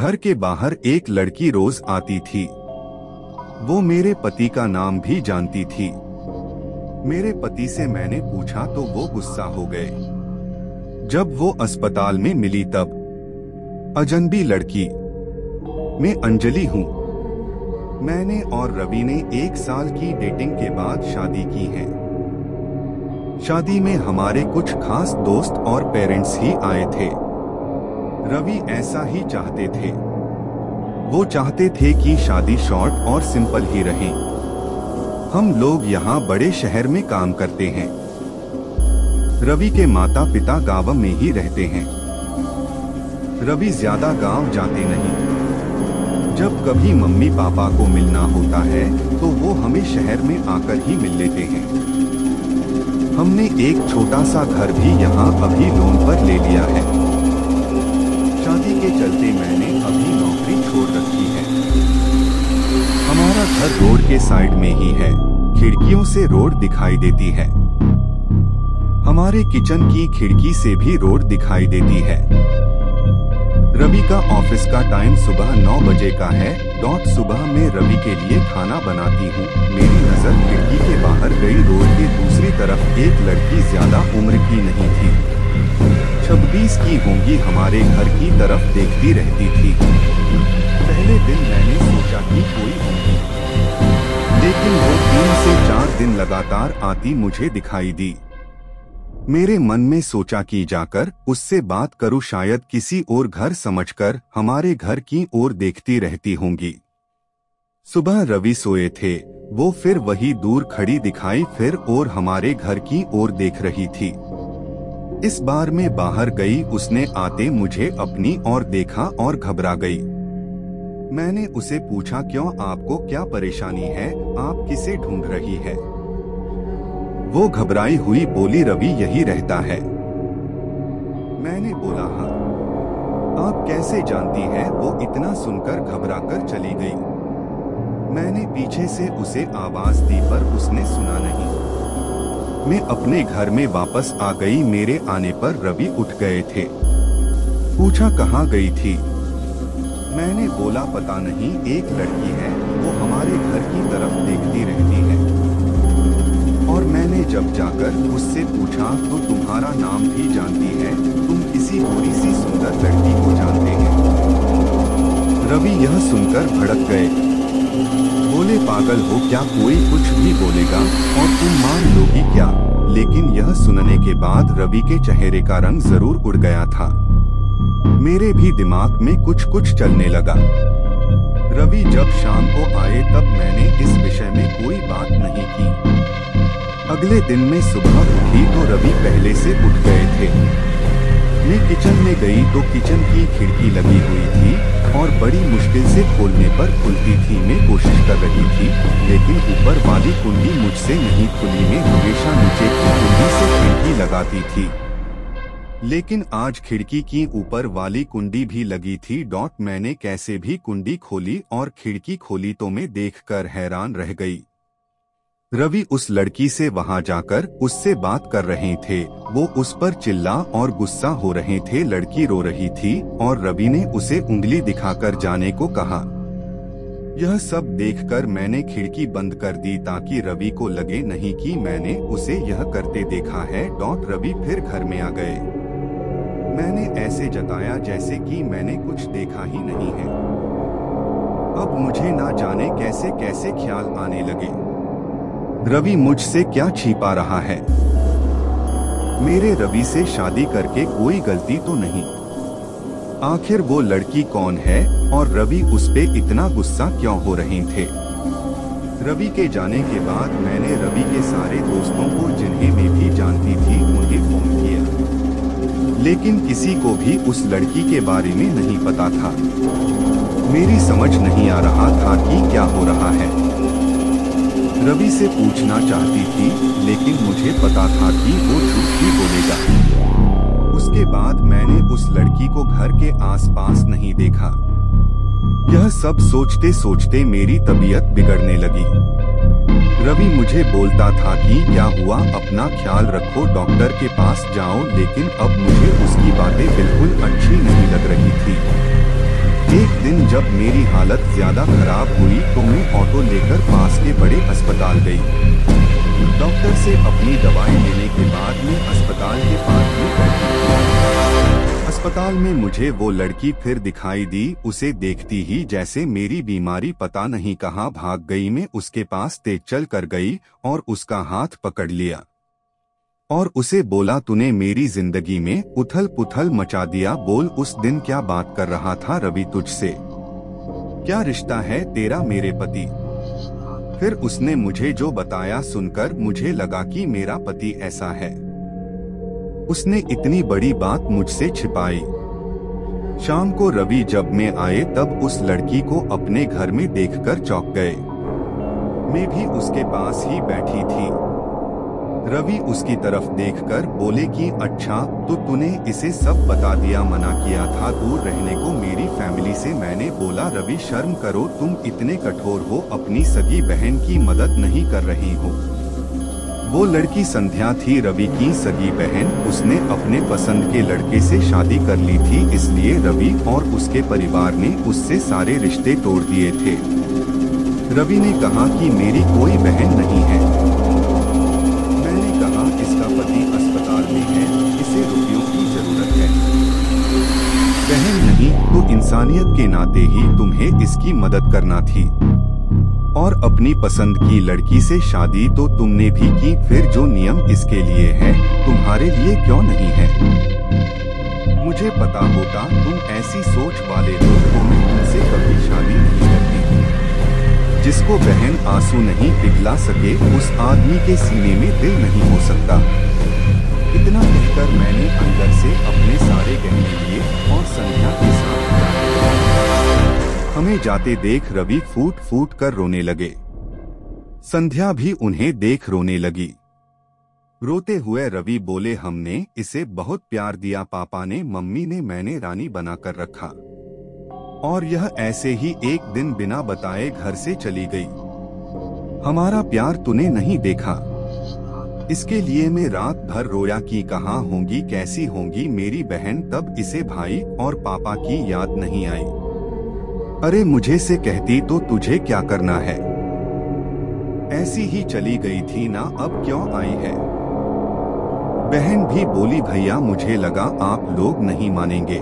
घर के बाहर एक लड़की रोज आती थी। वो मेरे पति का नाम भी जानती थी। मेरे पति से मैंने पूछा तो वो गुस्सा हो गए। जब वो अस्पताल में मिली तब, अजनबी लड़की, मैं अंजलि हूँ। मैंने और रवि ने 1 साल की डेटिंग के बाद शादी की है। शादी में हमारे कुछ खास दोस्त और पेरेंट्स ही आए थे। रवि ऐसा ही चाहते थे। वो चाहते थे कि शादी शॉर्ट और सिंपल ही रहे। हम लोग यहाँ बड़े शहर में काम करते हैं। रवि के माता पिता गांव में ही रहते हैं। रवि ज्यादा गांव जाते नहीं। जब कभी मम्मी पापा को मिलना होता है तो वो हमें शहर में आकर ही मिल लेते हैं। हमने एक छोटा सा घर भी यहाँ अभी लोन पर ले लिया है। शादी के चलते मैंने अभी नौकरी छोड़ रखी है। हमारा घर रोड के साइड में ही है। खिड़कियों से रोड दिखाई देती है। हमारे किचन की खिड़की से भी रोड दिखाई देती है। रवि का ऑफिस का टाइम सुबह 9 बजे का है। सुबह में रवि के लिए खाना बनाती हूँ। मेरी नजर खिड़की के बाहर गई। रोड के दूसरी तरफ एक लड़की ज्यादा उम्र की नहीं थी, 26 की होंगी, हमारे घर की तरफ देखती रहती थी। पहले दिन मैंने सोचा कि कोई होगी, लेकिन वो 3 से 4 दिन लगातार आती मुझे दिखाई दी। मेरे मन में सोचा कि जाकर उससे बात करूं, शायद किसी और घर समझकर हमारे घर की ओर देखती रहती होंगी। सुबह रवि सोए थे। वो फिर वही दूर खड़ी दिखाई, फिर और हमारे घर की ओर देख रही थी। इस बार मैं बाहर गई। उसने आते मुझे अपनी ओर देखा और घबरा गई। मैंने उसे पूछा, क्यों, आपको क्या परेशानी है? आप किसे ढूंढ रही है? वो घबराई हुई बोली, रवि यही रहता है। मैंने बोला, हाँ। आप कैसे जानती हैं? वो इतना सुनकर घबराकर चली गई। मैंने पीछे से उसे आवाज दी पर उसने सुना नहीं। मैं अपने घर में वापस आ गई। मेरे आने पर रवि उठ गए थे। पूछा, कहाँ गई थी? मैंने बोला, पता नहीं, एक लड़की है, वो हमारे घर की तरफ देखती रहती है। और मैंने जब जाकर उससे पूछा तो तुम्हारा नाम भी जानती है, तुम किसी थोड़ी सी सुंदर लड़की को जानते हैं। रवि यह सुनकर भड़क गए। बोले, पागल हो क्या? कोई कुछ भी बोलेगा और तुम मान लोगी क्या? लेकिन यह सुनने के बाद रवि के चेहरे का रंग जरूर उड़ गया था। मेरे भी दिमाग में कुछ कुछ चलने लगा। रवि जब शाम को आए तब मैंने इस विषय में कोई बात नहीं की। अगले दिन में सुबह उठी तो रवि पहले से उठ गए थे। मैं किचन में गई तो किचन की खिड़की लगी हुई थी और बड़ी मुश्किल से खोलने पर खुलती थी। मैं कोशिश कर रही थी, लेकिन ऊपर वाली कुंडी मुझसे नहीं खुली। मैं हमेशा नीचे की कुंडी से खिड़की लगाती थी, लेकिन आज खिड़की की ऊपर वाली कुंडी भी लगी थी। मैंने कैसे भी कुंडी खोली और खिड़की खोली तो मैं देखकर हैरान रह गई। रवि उस लड़की से वहां जाकर उससे बात कर रहे थे। वो उस पर चिल्ला और गुस्सा हो रहे थे। लड़की रो रही थी और रवि ने उसे उंगली दिखाकर जाने को कहा। यह सब देखकर मैंने खिड़की बंद कर दी ताकि रवि को लगे नहीं कि मैंने उसे यह करते देखा है। रवि फिर घर में आ गए। मैंने ऐसे जताया जैसे कि मैंने कुछ देखा ही नहीं है। अब मुझे ना जाने कैसे कैसे ख्याल आने लगे। रवि मुझसे क्या छिपा रहा है? मेरे रवि से शादी करके कोई गलती तो नहीं? आखिर वो लड़की कौन है और रवि उस पे इतना गुस्सा क्यों हो रहे थे? रवि के जाने के बाद मैंने रवि के सारे दोस्तों को, जिन्हें मैं भी जानती थी, उन्हें फोन किया, लेकिन किसी को भी उस लड़की के बारे में नहीं पता था। मेरी समझ नहीं आ रहा था कि क्या हो रहा है। रवि से पूछना चाहती थी, लेकिन मुझे पता था कि वो झूठ ही बोलेगा। उसके बाद मैंने उस लड़की को घर के आसपास नहीं देखा। यह सब सोचते सोचते मेरी तबीयत बिगड़ने लगी। रवि मुझे बोलता था कि क्या हुआ, अपना ख्याल रखो, डॉक्टर के पास जाओ, लेकिन अब मुझे उसकी बातें बिल्कुल अच्छी नहीं लग रही थी। एक दिन जब मेरी हालत ज्यादा खराब हुई तो मैं ऑटो लेकर पास के बड़े अस्पताल गई। डॉक्टर से अपनी दवाई लेने के बाद मैं अस्पताल के पार्क में बैठी। अस्पताल में मुझे वो लड़की फिर दिखाई दी। उसे देखती ही जैसे मेरी बीमारी पता नहीं कहाँ भाग गई। मैं उसके पास तेज चल कर गई और उसका हाथ पकड़ लिया और उसे बोला, तूने मेरी जिंदगी में उथल पुथल मचा दिया। बोल, उस दिन क्या बात कर रहा था रवि तुझसे? क्या रिश्ता है तेरा मेरे पति? फिर उसने मुझे जो बताया सुनकर मुझे लगा कि मेरा पति ऐसा है। उसने इतनी बड़ी बात मुझसे छिपाई। शाम को रवि जब मैं आए तब उस लड़की को अपने घर में देखकर चौंक गए। मैं भी उसके पास ही बैठी थी। रवि उसकी तरफ देखकर बोले कि अच्छा तो तूने इसे सब बता दिया, मना किया था दूर रहने को मेरी फैमिली से। मैंने बोला, रवि शर्म करो, तुम इतने कठोर हो, अपनी सगी बहन की मदद नहीं कर रही हो। वो लड़की संध्या थी, रवि की सगी बहन। उसने अपने पसंद के लड़के से शादी कर ली थी, इसलिए रवि और उसके परिवार ने उससे सारे रिश्ते तोड़ दिए थे। रवि ने कहा कि मेरी कोई बहन नहीं है। इसका पति अस्पताल में है, इसे रुपयों की जरूरत है। बहन नहीं तो इंसानियत के नाते ही तुम्हें इसकी मदद करना थी। और अपनी पसंद की लड़की से शादी तो तुमने भी की, फिर जो नियम इसके लिए है तुम्हारे लिए क्यों नहीं है? मुझे पता होता तुम ऐसी सोच वाले हो तो मैं तुमसे कभी शादी नहीं करती। जिसको बहन आंसू नहीं पिघला सके उस आदमी के सीने में दिल नहीं हो सकता। इतना कहकर मैंने अंदर से अपने सारे गहने लिए और संध्या के साथ हमें जाते देख रवि फूट फूट कर रोने लगे। संध्या भी उन्हें देख रोने लगी। रोते हुए रवि बोले, हमने इसे बहुत प्यार दिया, पापा ने, मम्मी ने, मैंने रानी बनाकर रखा और यह ऐसे ही एक दिन बिना बताए घर से चली गई। हमारा प्यार तूने नहीं देखा, इसके लिए मैं रात भर रोया कि कहाँ होंगी, कैसी होंगी मेरी बहन। तब इसे भाई और पापा की याद नहीं आई। अरे मुझे से कहती तो तुझे क्या करना है? ऐसी ही चली गई थी ना, अब क्यों आई है? बहन भी बोली, भैया मुझे लगा आप लोग नहीं मानेंगे।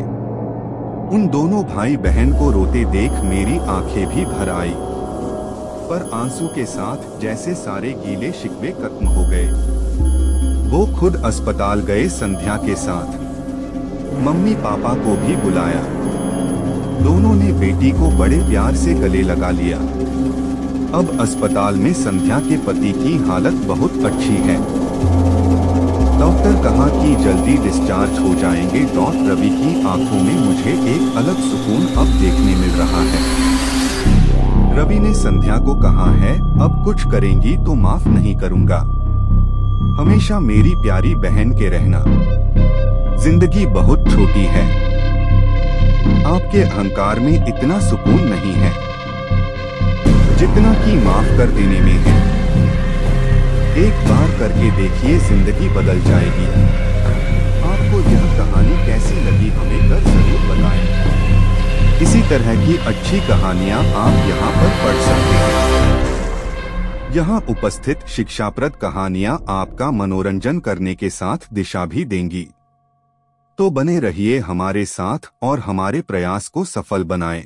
उन दोनों भाई बहन को रोते देख मेरी आंखें भी भर आई, पर आंसू के साथ जैसे सारे गीले शिकवे खत्म हो गए। वो खुद अस्पताल गए संध्या के साथ। मम्मी पापा को भी बुलाया। दोनों ने बेटी को बड़े प्यार से गले लगा लिया। अब अस्पताल में संध्या के पति की हालत बहुत अच्छी है। डॉक्टर कहा कि जल्दी डिस्चार्ज हो जाएंगे। रवि की आंखों में मुझे एक अलग सुकून अब देखने मिल रहा है। रवि ने संध्या को कहा है, अब कुछ करेंगी तो माफ नहीं करूंगा, हमेशा मेरी प्यारी बहन के रहना। जिंदगी बहुत छोटी है, आपके अहंकार में इतना सुकून नहीं है जितना कि माफ कर देने में है। एक बार करके देखिए, जिंदगी बदल जाएगी। आपको यह कहानी कैसी लगी हमें कर जरूर बताएं। इसी तरह की अच्छी कहानियां आप यहाँ पर पढ़ सकते हैं। यहाँ उपस्थित शिक्षाप्रद कहानियां आपका मनोरंजन करने के साथ दिशा भी देंगी। तो बने रहिए हमारे साथ और हमारे प्रयास को सफल बनाएं।